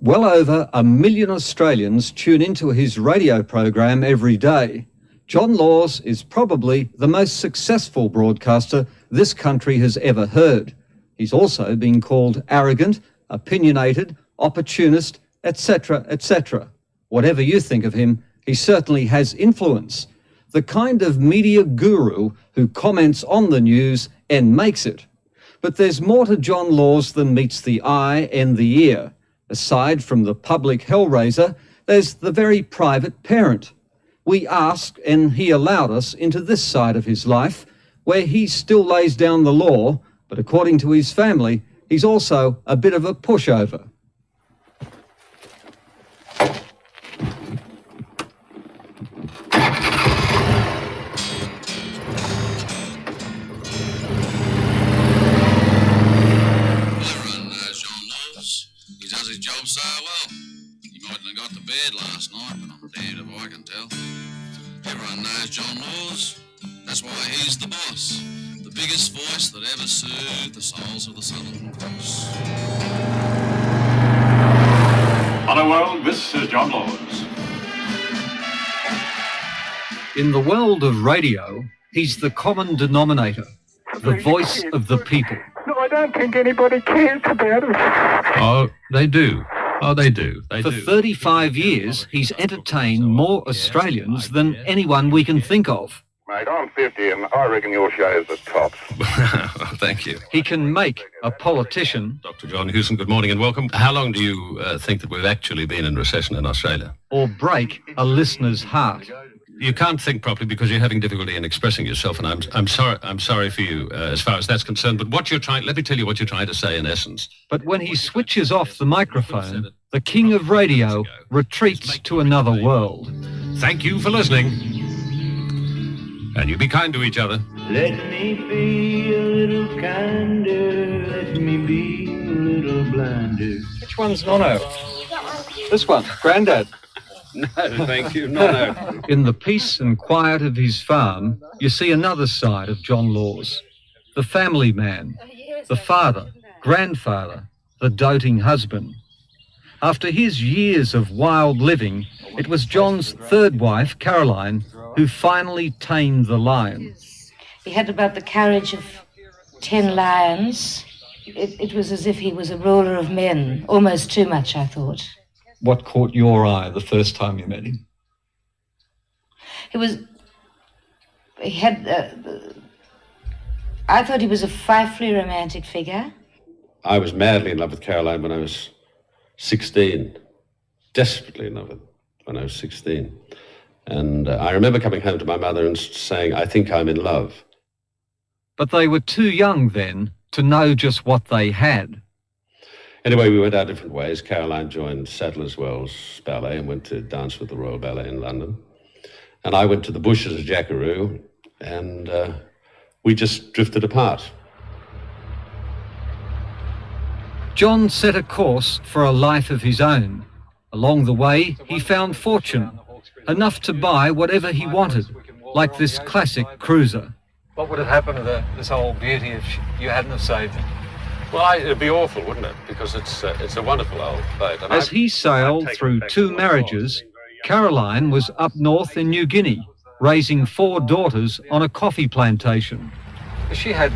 Well over 1 million Australians tune into his radio program every day. John Laws is probably the most successful broadcaster this country has ever heard. He's also been called arrogant, opinionated, opportunist, etc., etc. Whatever you think of him, he certainly has influence. The kind of media guru who comments on the news and makes it. But there's more to John Laws than meets the eye and the ear. Aside from the public hellraiser, there's the very private parent. We asked, and he allowed us into this side of his life, where he still lays down the law, but according to his family, he's also a bit of a pushover. So well, he mightn't have got to bed last night, but I'm damned if I can tell. Everyone knows John Laws. That's why he's the boss. The biggest voice that ever soothed the souls of the Southern Cross. Hello world, this is John Laws. In the world of radio, he's the common denominator, the voice of the people. No, I don't think anybody cares about it. Oh, they do. Oh, they do. For 35 years, he's entertained more Australians than anyone we can think of. Mate, I'm 50 and I reckon your show's the tops. Thank you. He can make a politician... Dr. John Hewson, good morning and welcome. How long do you think that we've actually been in recession in Australia? ...or break a listener's heart. You can't think properly because you're having difficulty in expressing yourself, and I'm sorry for you as far as that's concerned. But let me tell you what you're trying to say in essence. But when he switches off the microphone, the king of radio retreats to another world. Thank you for listening. And you be kind to each other. Let me be a little kinder, let me be a little blinder. Which one's Nono? This one, Grandad. No, thank you. No. In the peace and quiet of his farm, you see another side of John Laws. The family man, the father, grandfather, the doting husband. After his years of wild living, it was John's third wife, Caroline, who finally tamed the lion. He had about the courage of 10 lions. It was as if he was a ruler of men, almost too much, I thought. What caught your eye the first time you met him? I thought he was a frightfully romantic figure. I was madly in love with Caroline when I was 16. Desperately in love with her when I was 16. And I remember coming home to my mother and saying, I think I'm in love. But they were too young then to know just what they had. Anyway, we went our different ways. Caroline joined Sadler's Wells Ballet and went to dance with the Royal Ballet in London. And I went to the Bush as a jackaroo, and we just drifted apart. John set a course for a life of his own. Along the way, he found fortune, enough to buy whatever he wanted, like this classic cruiser. What would have happened to this whole beauty if you hadn't have saved it? Well, it'd be awful, wouldn't it? Because it's a wonderful old boat. As he sailed through 2 marriages, Caroline was up north in New Guinea, raising 4 daughters on a coffee plantation. She had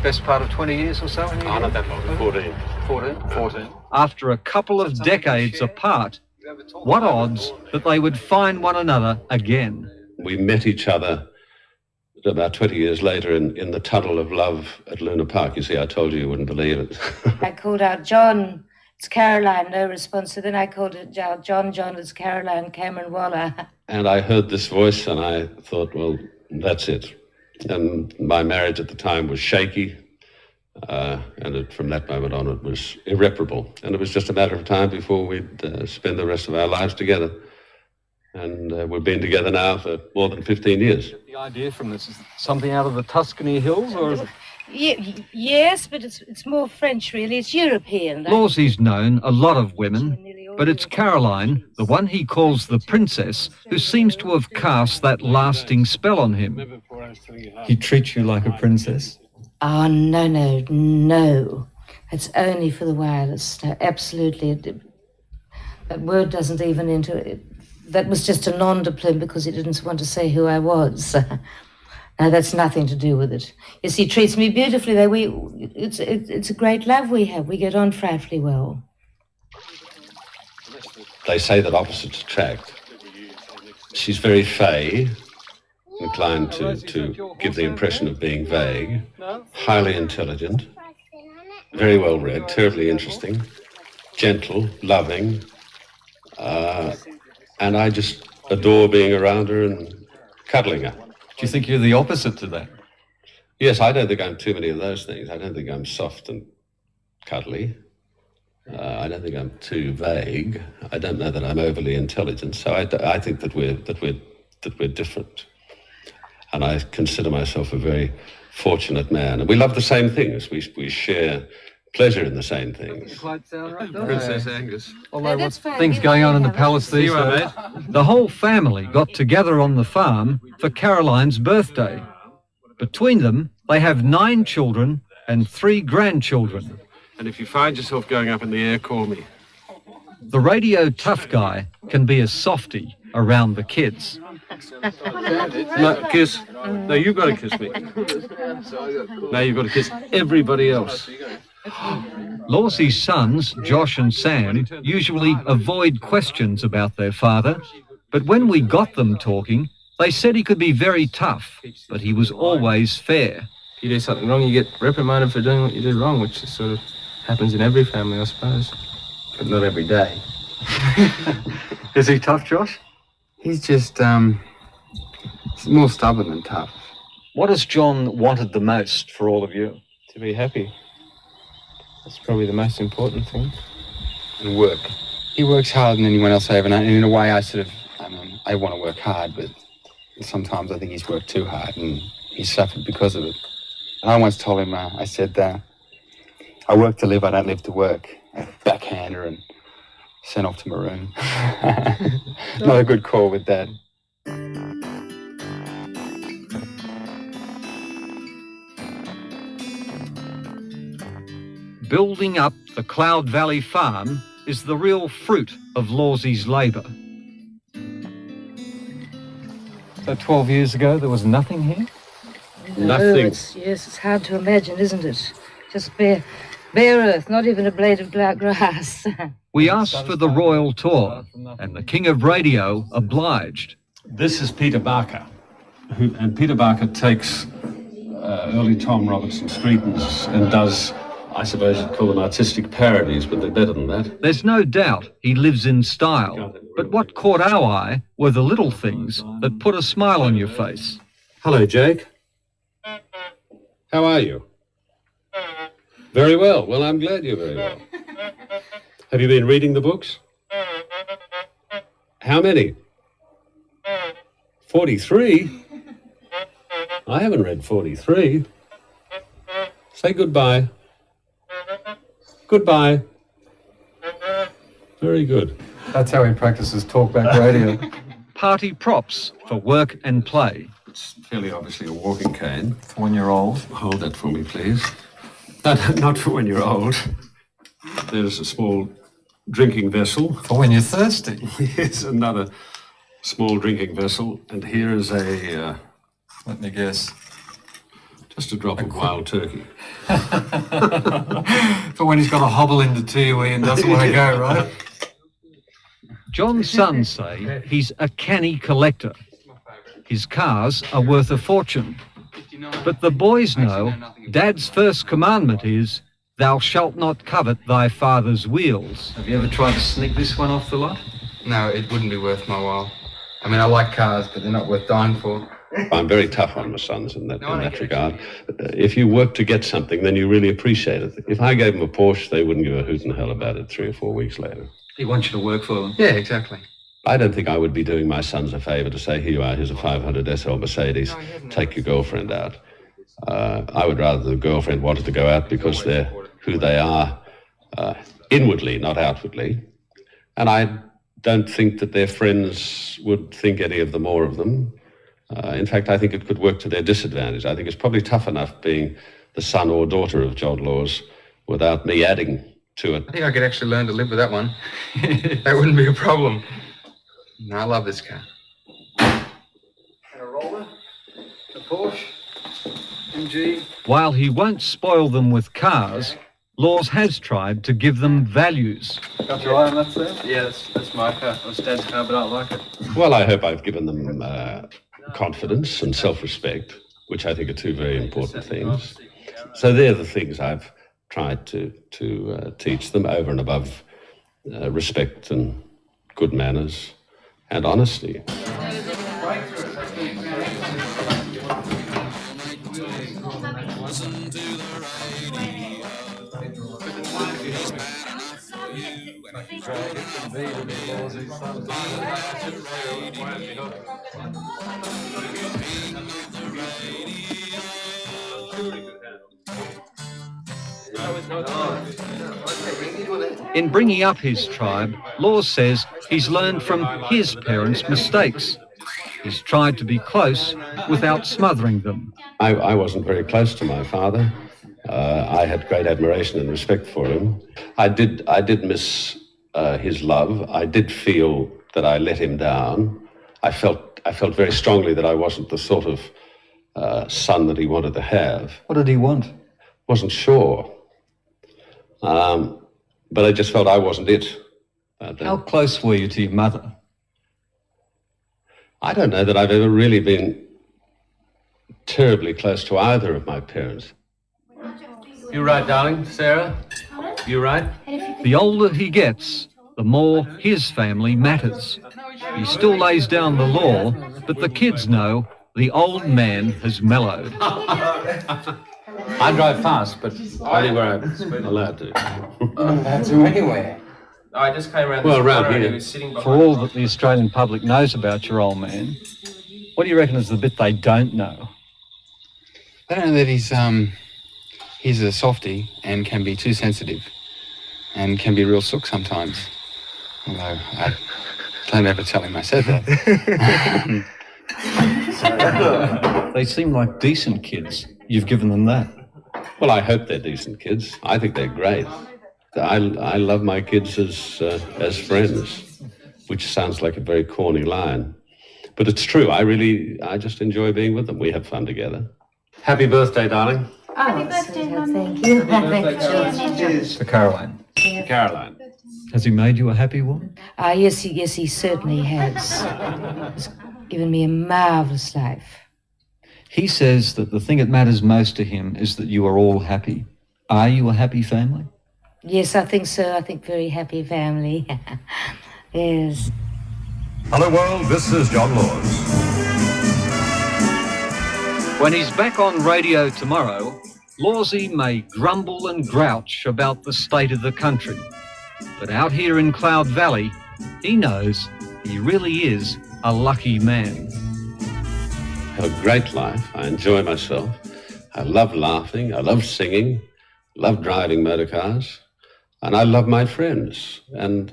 best part of 20 years or so in New Guinea? Not that long, 14. After a couple of decades apart, what odds that they would find one another again? We met each other about 20 years later in the tunnel of love at Luna Park. You see, I told you wouldn't believe it. I called out, John, it's Caroline, no response. So then I called it out, John, it's Caroline, Cameron Waller. And I heard this voice and I thought, well, that's it. And my marriage at the time was shaky. From that moment on, it was irreparable. And it was just a matter of time before we'd spend the rest of our lives together. And we've been together now for more than 15 years. The idea from this is something out of the Tuscany Hills, or is it? Yes, but it's more French, really. It's European. Lawsy's known a lot of women, but it's Caroline, the one he calls the princess, who seems to have cast that lasting spell on him. He treats you like a princess? Oh, no. It's only for the wireless. No, absolutely. That word doesn't even enter it. That was just a non-discipline because he didn't want to say who I was. That's nothing to do with it. Yes, he treats me beautifully. It's a great love we have. We get on frightfully well. They say that opposites attract. She's very fey, inclined to give the impression of being vague, highly intelligent, very well read, terribly interesting, gentle, loving, and I just adore being around her and cuddling her. Do you think you're the opposite to that? Yes, I don't think I'm too many of those things. I don't think I'm soft and cuddly. I don't think I'm too vague. I don't know that I'm overly intelligent. So I think that we're different, and I consider myself a very fortunate man. And we love the same things. We share pleasure in the same things. Quite sound right, does it? Princess Angus. Although that's what's fine. things You going on can in the have it. palace these See you, days. mate. The whole family got together on the farm for Caroline's birthday. Between them, they have 9 children and 3 grandchildren. And if you find yourself going up in the air, call me. The radio tough guy can be a softie around the kids. No, kiss. No, you've got to kiss me. Now you've got to kiss everybody else. Lawsie's sons, Josh and Sam, usually avoid questions about their father, but when we got them talking, they said he could be very tough, but he was always fair. If you do something wrong, you get reprimanded for doing what you did wrong, which is sort of happens in every family, I suppose. But not every day. Is he tough, Josh? He's just, he's more stubborn than tough. What has John wanted the most for all of you? To be happy. That's probably the most important thing. And work. He works harder than anyone else I ever know, and in a way I I want to work hard, but sometimes I think he's worked too hard and he's suffered because of it. I once told him, I said, I work to live, I don't live to work. A backhander and sent off to Maroon. Not a good call with Dad. Building up the Cloud Valley farm is the real fruit of Lawsie's labour. So 12 years ago, there was nothing here? Nothing. It's hard to imagine, isn't it? Just bare earth, not even a blade of grass. We asked for the royal tour, and the King of Radio obliged. This is Peter Barker, and Peter Barker takes early Tom Robertson Streetons and does, I suppose you'd call them artistic parodies, but they're better than that. There's no doubt he lives in style, but what caught our eye were the little things that put a smile on your face. Hello, Jake. How are you? Very well. Well, I'm glad you're very well. Have you been reading the books? How many? 43? I haven't read 43. Say goodbye. Goodbye. Very good. That's how he practices talkback radio. Party props for work and play. It's fairly obviously a walking cane. For when you're old. Hold that for me, please. No, not for when you're old. There's a small drinking vessel. For when you're thirsty. Here's another small drinking vessel. And here is a... Let me guess. Just a drop of wild turkey. For when he's got to hobble into Tiwi and doesn't want to go, right? John's sons say he's a canny collector. His cars are worth a fortune. But the boys know Dad's first commandment is, thou shalt not covet thy father's wheels. Have you ever tried to sneak this one off the lot? No, it wouldn't be worth my while. I mean, I like cars, but they're not worth dying for. I'm very tough on my sons in that regard. If you work to get something, then you really appreciate it. If I gave them a Porsche, they wouldn't give a hoot in hell about it 3 or 4 weeks later. He wants you to work for them. Yeah, exactly. I don't think I would be doing my sons a favour to say, here you are, here's a 500 SL Mercedes, take your girlfriend out. I would rather the girlfriend wanted to go out because they're who they are inwardly, not outwardly. And I don't think that their friends would think any of the more of them. In fact, I think it could work to their disadvantage. I think it's probably tough enough being the son or daughter of John Laws without me adding to it. I think I could actually learn to live with that one. That wouldn't be a problem. No, I love this car. And a roller, a Porsche, MG. While he won't spoil them with cars, Laws has tried to give them values. Got your eye on that, sir? Yeah, that's my car. It's Dad's car, but I don't like it. Well, I hope I've given them confidence and self-respect, which I think are two very important things. So they're the things I've tried to teach them over and above respect and good manners and honesty. In bringing up his tribe, Laws says he's learned from his parents' mistakes. He's tried to be close without smothering them. I wasn't very close to my father. I had great admiration and respect for him. I did miss his love. I did feel that I let him down. I felt very strongly that I wasn't the sort of son that he wanted to have. What did he want? Wasn't sure. But I just felt I wasn't it. How close were you to your mother? I don't know that I've ever really been terribly close to either of my parents. You right, darling? Sarah? You right? The older he gets, the more his family matters. He still lays down the law, but the kids know the old man has mellowed. I drive fast, but only where I'm allowed to. Allowed to anywhere. I just came around Well, this around corner and here. he was sitting behind For all that the Australian public knows about your old man, what do you reckon is the bit they don't know? I don't know that he's a softie and can be too sensitive and can be real sook sometimes. Although I don't ever tell him I said that. They seem like decent kids. You've given them that. Well, I hope they're decent kids. I think they're great. I love my kids as friends, which sounds like a very corny line. But it's true. I just enjoy being with them. We have fun together. Happy birthday, darling. Happy birthday, Thank you. Cheers. For Caroline. Caroline. Has he made you a happy woman? Yes, he certainly has. He's given me a marvellous life. He says that the thing that matters most to him is that you are all happy. Are you a happy family? Yes, I think so. I think very happy family. Yes. Hello world, this is John Laws. When he's back on radio tomorrow, Lawsy may grumble and grouch about the state of the country. But out here in Cloud Valley, he knows he really is a lucky man. I have a great life. I enjoy myself. I love laughing. I love singing. Love driving motor cars. And I love my friends. And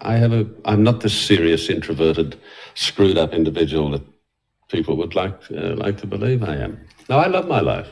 I'm not this serious, introverted, screwed up individual that people would like to believe I am. No, I love my life.